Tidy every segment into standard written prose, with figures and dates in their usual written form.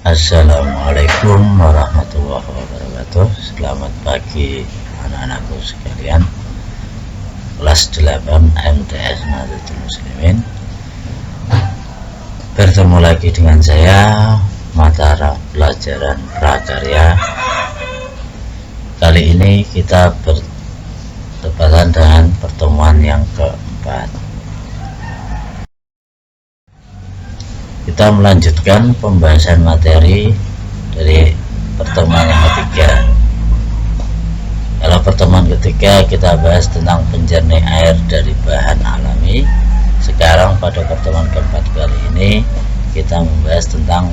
Assalamualaikum warahmatullahi wabarakatuh. Selamat pagi anak-anakku sekalian. Kelas 8 MTS Nahdlatul Muslimin. Bertemu lagi dengan saya, mata pelajaran prakarya. Kali ini kita bertepatan dengan pertemuan yang keempat. Kita melanjutkan pembahasan materi dari pertemuan yang ketiga. Kalau pertemuan ketiga kita bahas tentang penjernih air dari bahan alami. Sekarang pada pertemuan keempat kali ini kita membahas tentang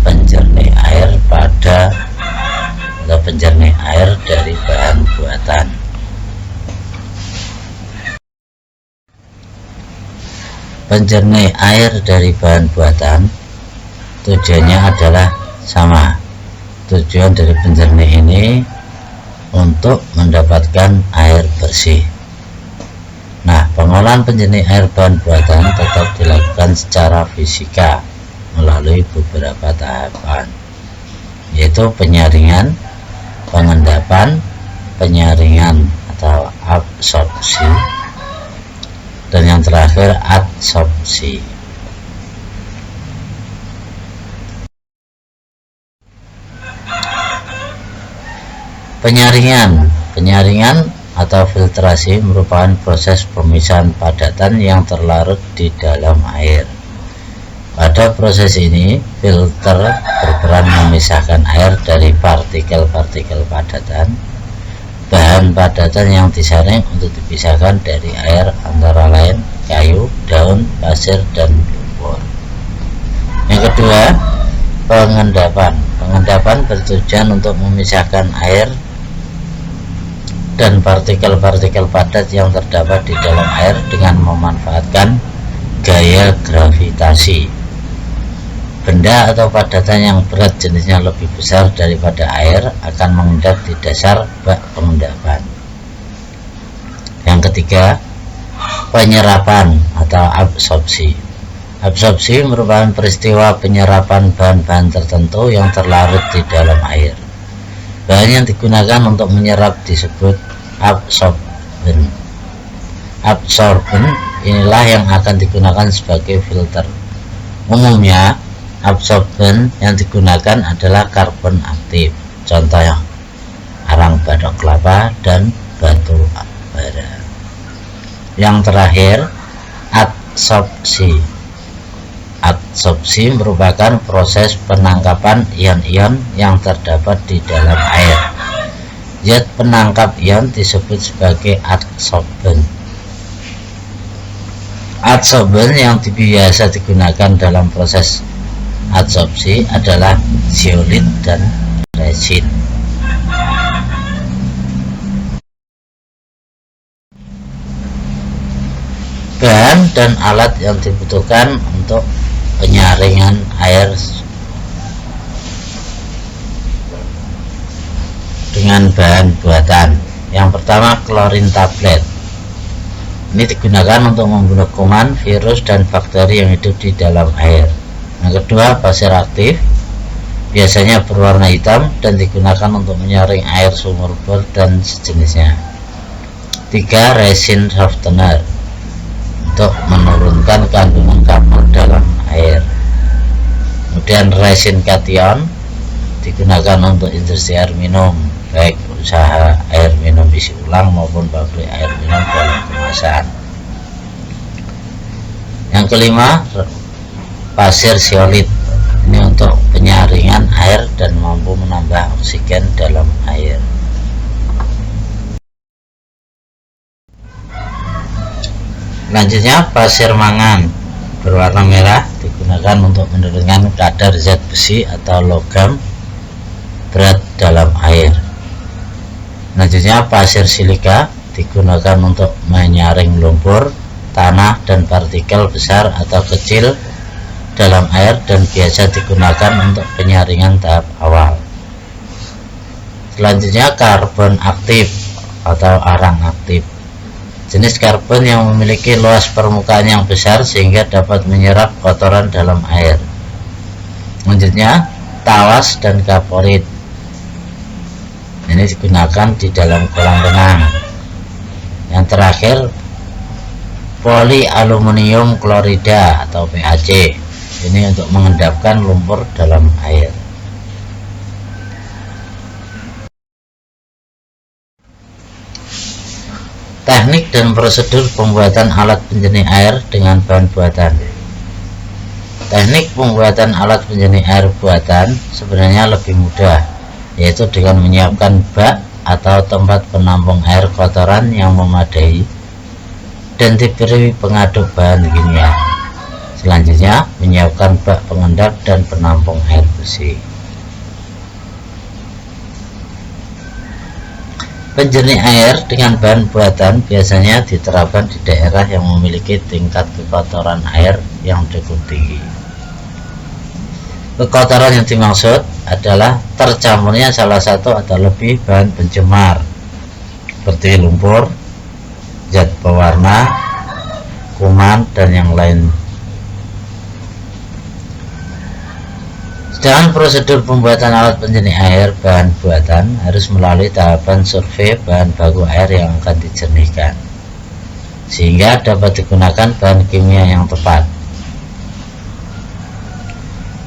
penjernih air atau penjernih air dari bahan buatan. Penjernih air dari bahan buatan tujuannya adalah sama. Tujuan dari penjernih ini untuk mendapatkan air bersih. Nah, pengolahan penjernih air bahan buatan tetap dilakukan secara fisika melalui beberapa tahapan, yaitu penyaringan, pengendapan, penyaringan atau absorpsi, dan yang terakhir adsorpsi. Penyaringan atau filtrasi merupakan proses pemisahan padatan yang terlarut di dalam air. Pada proses ini, filter berperan memisahkan air dari partikel-partikel padatan. Bahan padatan yang disaring untuk dipisahkan dari air antara lain kayu, daun, pasir, dan lumpur. Yang kedua, pengendapan. Pengendapan bertujuan untuk memisahkan air dan partikel-partikel padat yang terdapat di dalam air dengan memanfaatkan gaya gravitasi. Benda atau padatan yang berat jenisnya lebih besar daripada air akan mengendap di dasar bak pengendapan. Yang ketiga, penyerapan atau absorpsi. Absorpsi merupakan peristiwa penyerapan bahan-bahan tertentu yang terlarut di dalam air. Bahan yang digunakan untuk menyerap disebut absorben. Absorben inilah yang akan digunakan sebagai filter. Umumnya, absorben yang digunakan adalah karbon aktif, contohnya arang batok kelapa dan batu bara. Yang terakhir, adsorpsi. Adsorpsi merupakan proses penangkapan ion-ion yang terdapat di dalam air. Zat penangkap ion disebut sebagai adsorben. Adsorben yang biasa digunakan dalam proses adsorpsi adalah zeolit dan resin. Bahan dan alat yang dibutuhkan untuk penyaringan air dengan bahan buatan. Yang pertama, klorin tablet. Ini digunakan untuk membunuh kuman, virus, dan bakteri yang hidup di dalam air. Yang kedua, pasir aktif, biasanya berwarna hitam dan digunakan untuk menyaring air sumur bor dan sejenisnya. 3. Resin softener, untuk menurunkan kandungan karbon dalam air. Kemudian resin kation digunakan untuk industri air minum, baik usaha air minum isi ulang maupun pabrik air minum dalam kemasan. Yang kelima, pasir zeolit. Ini untuk penyaringan air dan mampu menambah oksigen dalam air. Selanjutnya, pasir mangan berwarna merah digunakan untuk menurunkan kadar zat besi atau logam berat dalam air. Selanjutnya, pasir silika digunakan untuk menyaring lumpur, tanah, dan partikel besar atau kecil dalam air dan biasa digunakan untuk penyaringan tahap awal. Selanjutnya, karbon aktif atau arang aktif. Jenis karbon yang memiliki luas permukaan yang besar sehingga dapat menyerap kotoran dalam air. Selanjutnya, tawas dan kaporit. Ini digunakan di dalam kolam renang. Yang terakhir, polialuminium klorida atau PAC. Ini untuk mengendapkan lumpur dalam air. Teknik dan prosedur pembuatan alat penjernih air dengan bahan buatan. Teknik pembuatan alat penjernih air buatan sebenarnya lebih mudah, yaitu dengan menyiapkan bak atau tempat penampung air kotoran yang memadai dan diberi pengaduk bahan kimia. Selanjutnya, menyiapkan bak pengendap dan penampung air bersih. Penjernih air dengan bahan buatan biasanya diterapkan di daerah yang memiliki tingkat kekotoran air yang cukup tinggi. Kekotoran yang dimaksud adalah tercampurnya salah satu atau lebih bahan pencemar seperti lumpur, zat pewarna, kuman, dan yang lain. Sedangkan prosedur pembuatan alat penjernih air bahan buatan harus melalui tahapan survei bahan baku air yang akan dijernihkan, sehingga dapat digunakan bahan kimia yang tepat.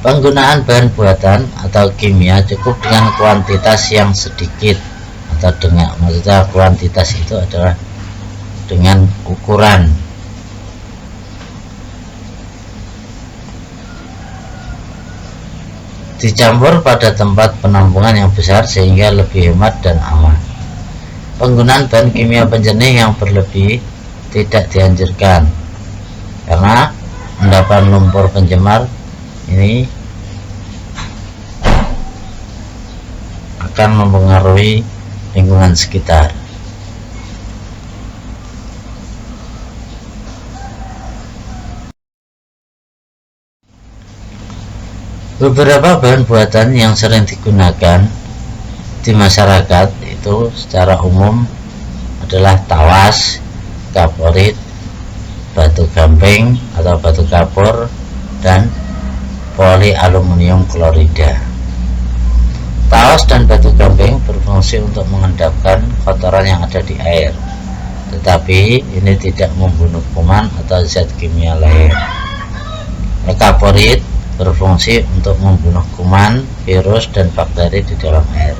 Penggunaan bahan buatan atau kimia cukup dengan kuantitas yang sedikit, atau dengan maksudnya kuantitas itu adalah dengan ukuran. Dicampur pada tempat penampungan yang besar sehingga lebih hemat dan aman. Penggunaan bahan kimia penjernih yang berlebih tidak dianjurkan karena endapan lumpur pencemar ini akan mempengaruhi lingkungan sekitar. Beberapa bahan buatan yang sering digunakan di masyarakat itu secara umum adalah tawas, kaporit, batu gamping atau batu kapur, dan polialuminium klorida. Tawas dan batu gamping berfungsi untuk mengendapkan kotoran yang ada di air, tetapi ini tidak membunuh kuman atau zat kimia lain. Kaporit berfungsi untuk membunuh kuman, virus, dan bakteri di dalam air,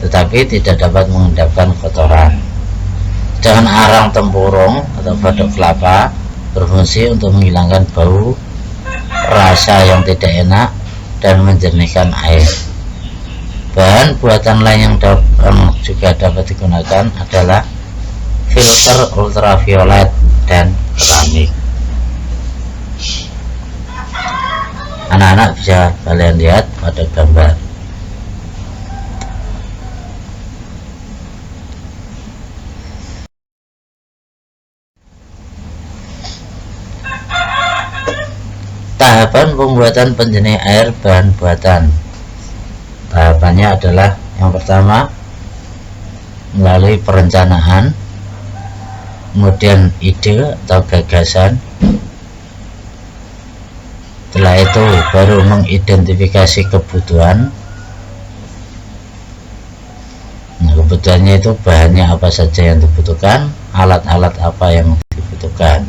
tetapi tidak dapat mengendapkan kotoran. Sedangkan arang tempurung atau batok kelapa berfungsi untuk menghilangkan bau, rasa yang tidak enak, dan menjernihkan air. Bahan buatan lain yang juga dapat digunakan adalah filter ultraviolet dan keramik. Anak-anak bisa kalian lihat pada gambar. Tahapan pembuatan penjernih air bahan buatan. Tahapannya adalah yang pertama melalui perencanaan, kemudian ide atau gagasan. Setelah itu baru mengidentifikasi kebutuhan. Nah, kebutuhannya itu bahannya apa saja yang dibutuhkan, alat-alat apa yang dibutuhkan.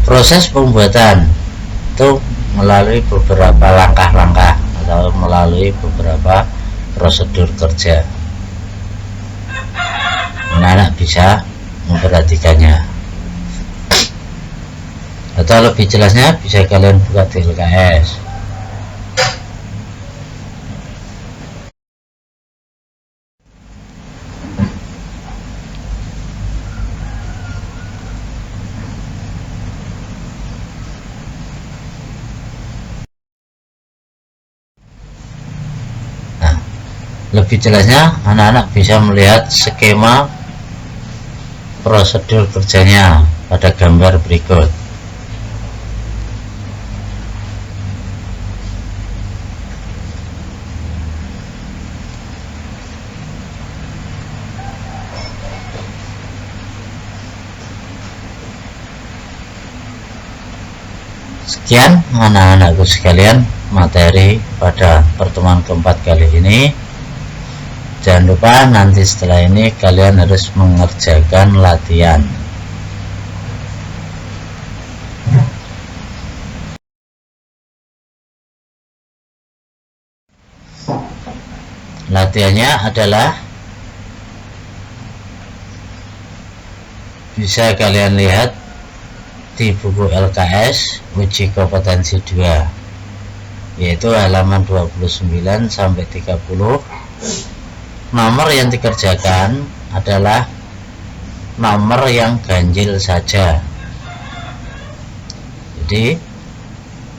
Proses pembuatan itu melalui beberapa langkah-langkah atau melalui beberapa prosedur kerja. Anak-anak bisa memperhatikannya, atau lebih jelasnya bisa kalian buka di LKS. Lebih jelasnya, anak-anak bisa melihat skema prosedur kerjanya pada gambar berikut. Sekian anak-anakku sekalian materi pada pertemuan keempat kali ini. Jangan lupa nanti setelah ini kalian harus mengerjakan latihan. Latihannya adalah bisa kalian lihat di buku LKS uji kompetensi 2, yaitu halaman 29 sampai 30. Nomor yang dikerjakan adalah nomor yang ganjil saja. Jadi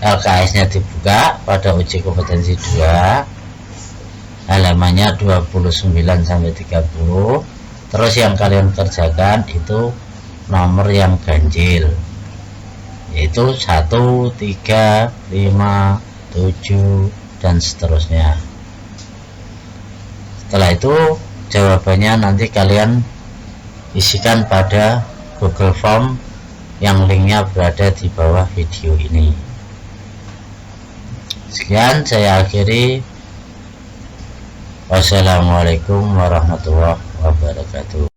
LKS nya dibuka pada uji kompetensi 2 halamannya 29 sampai 30. Terus yang kalian kerjakan itu nomor yang ganjil, yaitu 1, 3, 5, 7 dan seterusnya. Setelah itu jawabannya nanti kalian isikan pada Google Form yang linknya berada di bawah video ini. Sekian saya akhiri. Wassalamualaikum warahmatullahi wabarakatuh.